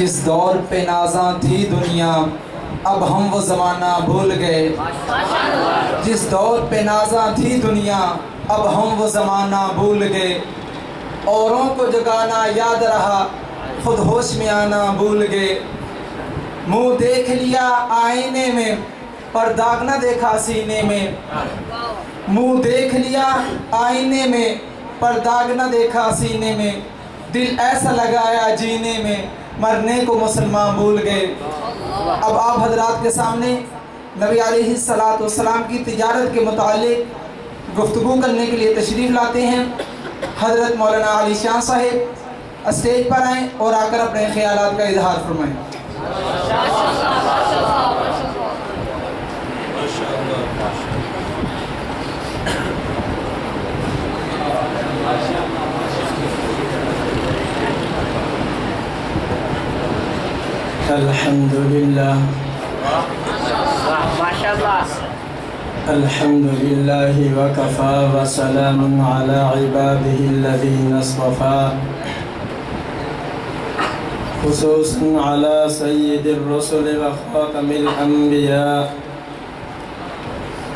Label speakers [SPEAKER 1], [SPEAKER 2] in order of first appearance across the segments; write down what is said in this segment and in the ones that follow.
[SPEAKER 1] جس دور پہ نازاں تھی دنیا اب ہم وہ زمانہ بھول گئے. جس دور پہ نازاں تھی دنیا اب ہم وہ زمانہ بھول گئے. اوروں کو جگانا یاد رہا خود ہوش میں آنا بھول گئے. منہ دیکھ لیا آئینے میں پر داغ نہ دیکھا سینے میں. منہ دیکھ لیا آئینے میں پر داغ نہ دیکھا سینے میں. دل ایسا لگایا جینے میں مرنے کو مسلمان بھول گئے. اب آپ حضرات کے سامنے نبی علیہ السلام کی تجارت کے متعلق گفتگو کرنے کے لیے تشریف لاتے ہیں. حضرت مولانا علی شان صاحب اسٹیج پر آئیں اور آ کر اپنے خیالات کا اظہار فرمائیں.
[SPEAKER 2] الحمدللہ الحمدللہ وکفا وسلام علی عبادہ الذین اصطفا خصوصا علی سید الرسل وخاتم الانبیاء.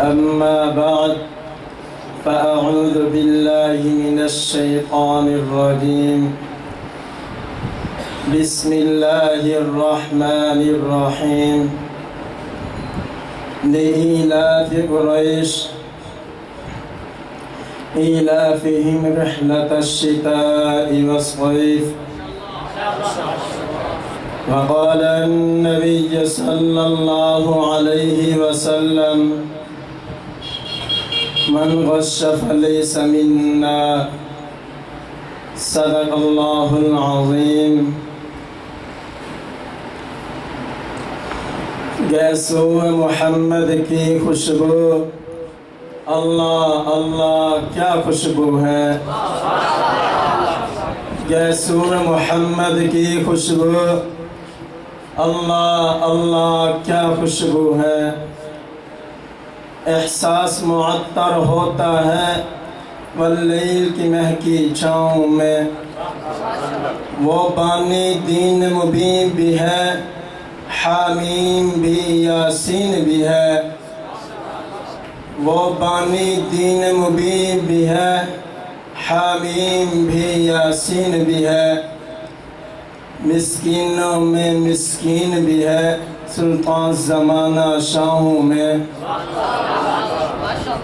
[SPEAKER 2] اما بعد فاعوذ باللہ من الشیطان الرجیم. بسم اللہ الرحمن الرحیم. لإيلاف قريش إيلافهم رحلة الشتاء والصيف. وقال النبي صلى الله عليه وسلم من غش فليس منا. صدق الله العظيم. گیسو محمد کی خوشبو اللہ اللہ کیا خوشبو ہے. گیسو محمد کی خوشبو اللہ اللہ کیا خوشبو ہے. احساس معطر ہوتا ہے واللیل کی مہکی چھاؤں میں. وہ بانی دین مبین بھی ہے حامیم بھی یاسین بھی ہے. وہ بانی دین مبین بھی ہے حامیم بھی یاسین بھی ہے. مسکینوں میں مسکین بھی ہے سلطان زمانہ شاہوں میں.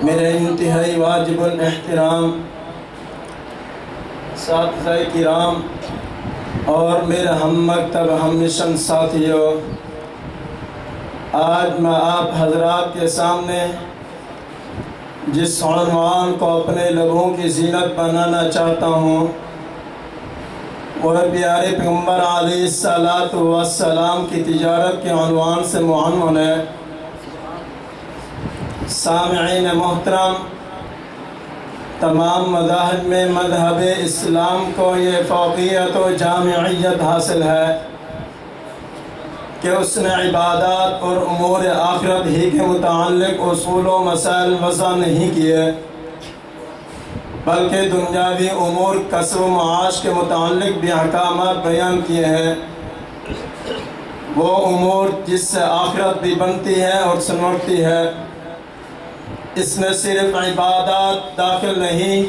[SPEAKER 2] میرے انتہائی واجب الاحترام اساتذہ کرام اور میرے ہم مکتب ہم نشن ساتھیوں، آج میں آپ حضرات کے سامنے جس عنوان کو اپنے لبوں کی زینت بنانا چاہتا ہوں وہ پیارے پیغمبر علیہ السلام کی تجارت کے عنوان سے معنون ہے. سامعین محترم، تمام مذاہب میں مذہب اسلام کو یہ فوقیت و جامعیت حاصل ہے کہ اس نے عبادات اور امور آخرت ہی کے متعلق اصول و مسائل وضع نہیں کیے بلکہ دنیاوی امور کسب و معاش کے متعلق بھی احکامات بیان کیے ہیں. وہ امور جس سے آخرت بھی بنتی ہے اور سنورتی ہے. اس میں صرف عبادات داخل نہیں،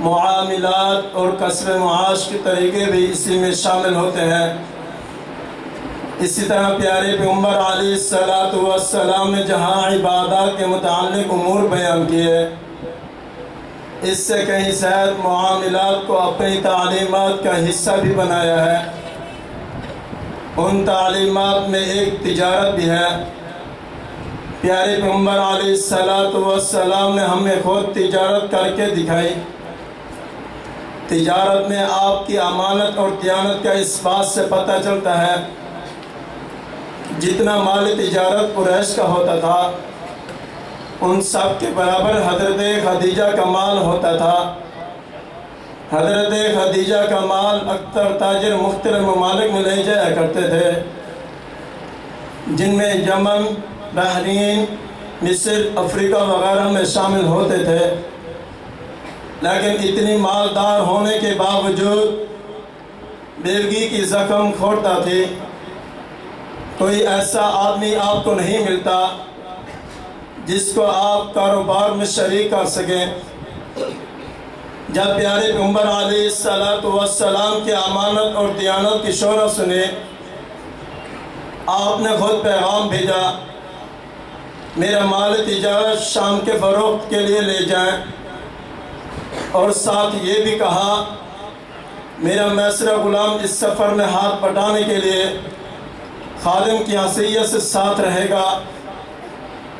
[SPEAKER 2] معاملات اور کسب معاش کے طریقے بھی اسی میں شامل ہوتے ہیں. اسی طرح پیارے پیغمبر علیہ السلام نے جہاں عبادات کے متعلق امور بیان کیے، اس سے کہیں زیادہ معاملات کو اپنی تعلیمات کا حصہ بھی بنایا ہے. ان تعلیمات میں ایک تجارت بھی ہے. پیارے پیغمبر علیہ السلام نے ہمیں خود تجارت کر کے دکھائی. تجارت میں آپ کی امانت اور دیانت کا اس بات سے پتہ چلتا ہے جتنا مال تجارت قریش کا ہوتا تھا ان سب کے برابر حضرت خدیجہ کا مال ہوتا تھا. حضرت خدیجہ کا مال اکثر تاجر مختلف ممالک میں لے جایا کرتے تھے جن میں یمن، بحرین، مصر، افریقہ وغیرہ میں شامل ہوتے تھے. لیکن اتنی مالدار ہونے کے باوجود بیوگی کی زخم کھوڑتا تھی، کوئی ایسا آدمی آپ کو نہیں ملتا جس کو آپ کاروبار میں شریک کر سکیں۔ جب پیارے پیغمبر علیہ السلام کی امانت اور دیانت کی شہرت سنے، آپ نے خود پیغام بھیجا، میرا مال تجارت شام کے فروخت کے لیے لے جائیں، اور ساتھ یہ بھی کہا میرا میسرہ غلام اس سفر میں ہاتھ بٹانے کے لیے خادم کی حیثیت سے ساتھ رہے گا۔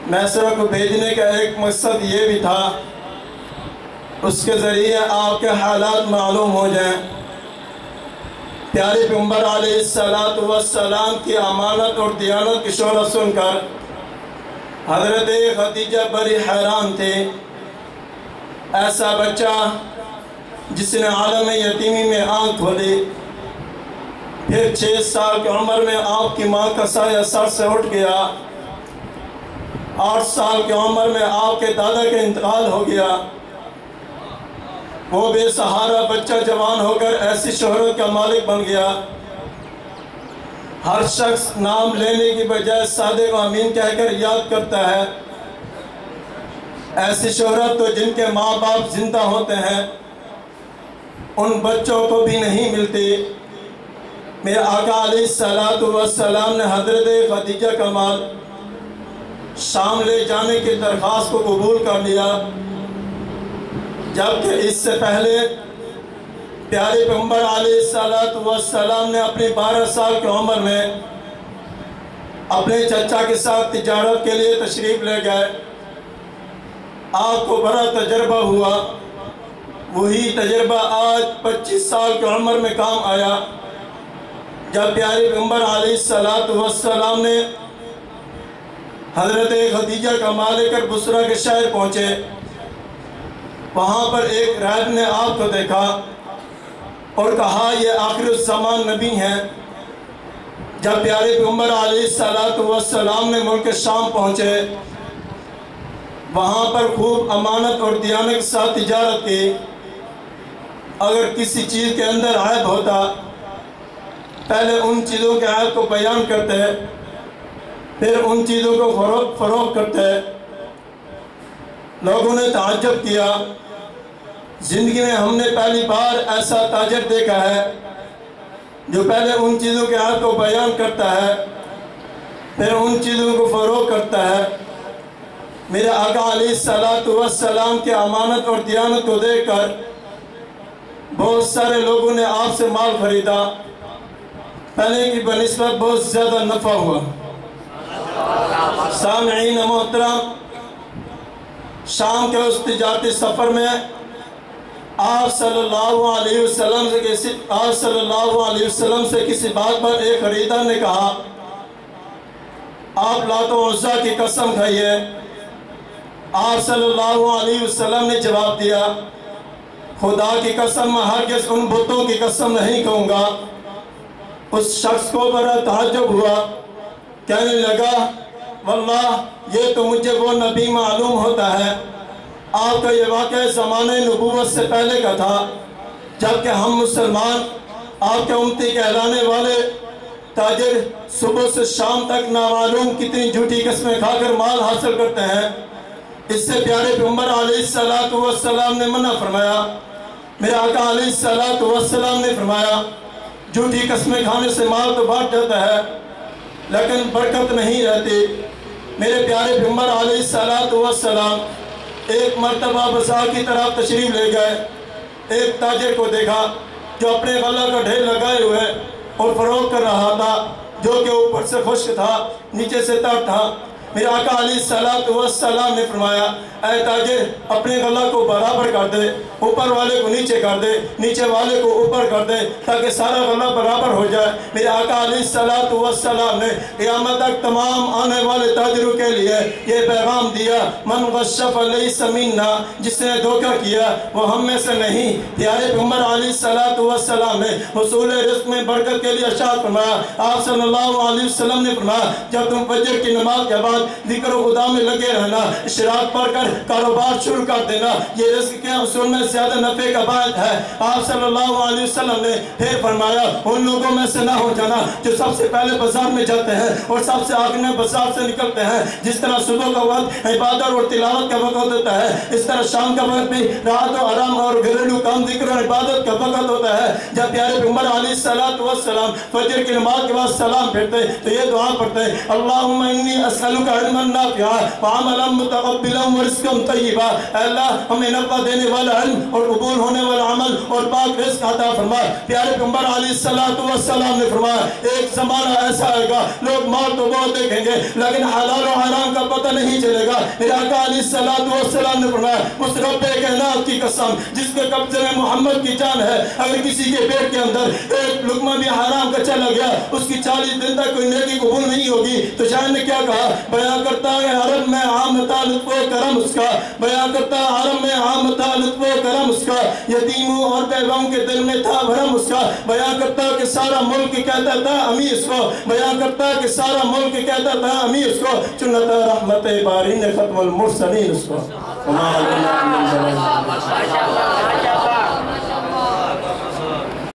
[SPEAKER 2] میسرہ کو بھیجنے کا ایک مقصد یہ بھی تھا اس کے ذریعے آپ کے حالات معلوم ہو جائیں۔ پیارے پیغمبر علیہ السلام کی امانت اور دیانت کی شہرت سن کر حضرت خدیجہ بڑی حیران تھی۔ ایسا بچہ جس نے عالم یتیمی میں آنکھ کھولی، پھر 6 سال کی عمر میں آپ کی ماں کا سایہ سر سے اٹھ گیا، 8 سال کی عمر میں آپ کے دادا کا انتقال ہو گیا، وہ بے سہارا بچہ جوان ہو کر ایسی شہرت کا مالک بن گیا۔ ہر شخص نام لینے کی بجائے صادق و امین کہہ کر یاد کرتا ہے۔ ایسی شہرت تو جن کے ماں باپ زندہ ہوتے ہیں ان بچوں کو بھی نہیں ملتی۔ میرے آقا علیہ السلام نے حضرت خدیجہ کا مال شام لے جانے کی درخواست کو قبول کر لیا، جبکہ اس سے پہلے پیارے پیغمبر علیہ السلام نے اپنی 12 سال کی عمر میں اپنے چچا کے ساتھ تجارت کے لیے تشریف لے گئے۔ آپ کو بڑا تجربہ ہوا، وہی تجربہ آج 25 سال کی عمر میں کام آیا، جب پیارے پیغمبر علیہ السلام نے حضرت خدیجہ کا مال لے کر بصرہ کے شہر پہنچے۔ وہاں پر ایک راہب نے آپ کو دیکھا اور کہا یہ آخر الزمان نبی ہیں۔ جب پیارے پیغمبر علیہ السلام نے ملک شام پہنچے، وہاں پر خوب امانت اور دیانت کے ساتھ تجارت کی۔ اگر کسی چیز کے اندر عیب ہوتا پہلے ان چیزوں کے عیب کو بیان کرتے، پھر ان چیزوں کو فروخت کرتے۔ لوگوں نے تعجب کیا، زندگی میں ہم نے پہلی بار ایسا تاجر دیکھا ہے جو پہلے ان چیزوں کے عیب کو بیان کرتا ہے پھر ان چیزوں کو فروخت کرتا ہے۔ میرے آقا علیہ السلام کی امانت اور دیانت کو دیکھ کر بہت سارے لوگوں نے آپ سے مال خریدا، پہلے کی بنسبت بہت زیادہ نفع ہوا۔ سامعین محترم، شام کے اس تجارتی سفر میں آپ صلی اللہ علیہ وسلم سے کسی بات پر ایک خریدار نے کہا آپ لات و عزا کی قسم کھائیے۔ آپ صلی اللہ علیہ وسلم نے جواب دیا خدا کی قسم میں ہرگز ان بتوں کی قسم نہیں کہوں گا۔ اس شخص کو بڑا تعجب ہوا، کہنے لگا واللہ یہ تو مجھے وہ نبی معلوم ہوتا ہے۔ آپ کا یہ واقعہ زمانہ نبوت سے پہلے کا تھا، جبکہ ہم مسلمان آپ کے امتی کہلانے والے تاجر صبح سے شام تک نامعلوم کتنی جھوٹی قسمیں کھا کر مال حاصل کرتے ہیں۔ اس سے پیارے پیغمبر علیہ السلام نے منع فرمایا۔ میرے آقا علیہ السلام نے فرمایا جھوٹی قسمیں کھانے سے مال تو بڑھ جاتا ہے لیکن برکت نہیں رہتی۔ میرے پیارے پیغمبر علیہ السلام ایک مرتبہ بازار کی طرف تشریف لے گئے، ایک تاجر کو دیکھا جو اپنے غلہ کا ڈھیر لگائے ہوئے اور فروخت کر رہا تھا، جو کہ اوپر سے خشک تھا نیچے سے تر تھا۔ میرے آقا علیہ السلام نے فرمایا اے تاجر اپنے غلہ کو برابر کر دے، اوپر والے کو نیچے کر دے، نیچے والے کو اوپر کر دے تاکہ سارا غلہ برابر ہو جائے۔ میرے آقا علیہ السلام نے قیامت تک تمام آنے والے تاجروں کے لیے یہ پیغام دیا من غش فلیس منا، جس نے دھوکہ کیا وہ ہم میں سے نہیں۔ پیارے پیغمبر علیہ السلام نے حصول رزق میں برکت کے لیے ارشاد فرمایا۔ آپ صلی اللہ علیہ وسلم نے فرمایا جب تم فجر کی نماز کے بعد بعد ذکر و خدا میں لگے رہنا، اشراق پڑھ کر کاروبار شروع کر دینا، یہ رزق کے اصول میں زیادہ نفع کا باعث ہے۔ آپ صلی اللہ علیہ وسلم نے پھر فرمایا ان لوگوں میں سے نہ ہو جانا جو سب سے پہلے بازار میں جاتے ہیں اور سب سے آخر میں بازار سے نکلتے ہیں۔ جس طرح صبح کا وقت عبادت اور تلاوت کا وقت ہوتا ہے، اس طرح شام کا وقت بھی راحت و آرام اور گھریلو کام ذکر اور عبادت کا وقت ہوتا ہے۔ جب پیارے پیغمبر علیہ السلام فجر کی نماز کے بعد سلام پھیرتے تو یہ دعا پڑھتے اللہم انی اسألک علما نافعا وعملا متقبلا ورزقا طیبا، اے اللہ ہمیں نفع دینے والا علم اور قبول ہونے والا عمل اور پاک رزق عطا فرما۔ پیارے پیغمبر علیہ السلام نے فرمایا ایک زمانہ ایسا آئے گا لوگ مال تو بہت دیکھیں گے لیکن حلال و حرام کا پتہ نہیں چلے گا۔ میرے آقا علیہ السلام نے فرمایا اس رب کائنات کی قسم جس کے قبضے میں محمد کی جان ہے، اگر کسی کے پیٹ کے اندر ایک لقمہ بھی حرام کا چلا گیا اس کی 40 دن تک کوئی نیکی قبول نہیں ہوگی۔ تو شاعر نے کیا کہا، بیان کرتا ہے عرب میں عام تھا لطف و کرم اس کا، بیان کرتا ہے عرب میں عام تھا لطف و کرم اس کا، یتیموں اور بیواؤں کے دل میں تھا بھرم اس کا، بیان کرتا کہ سارا ملک کہتا تھا امی اس کو، بیان کرتا کہ سارا ملک کہتا تھا امی اس کو، چنتا رحمت باری نے ختم المرسلین اس کو۔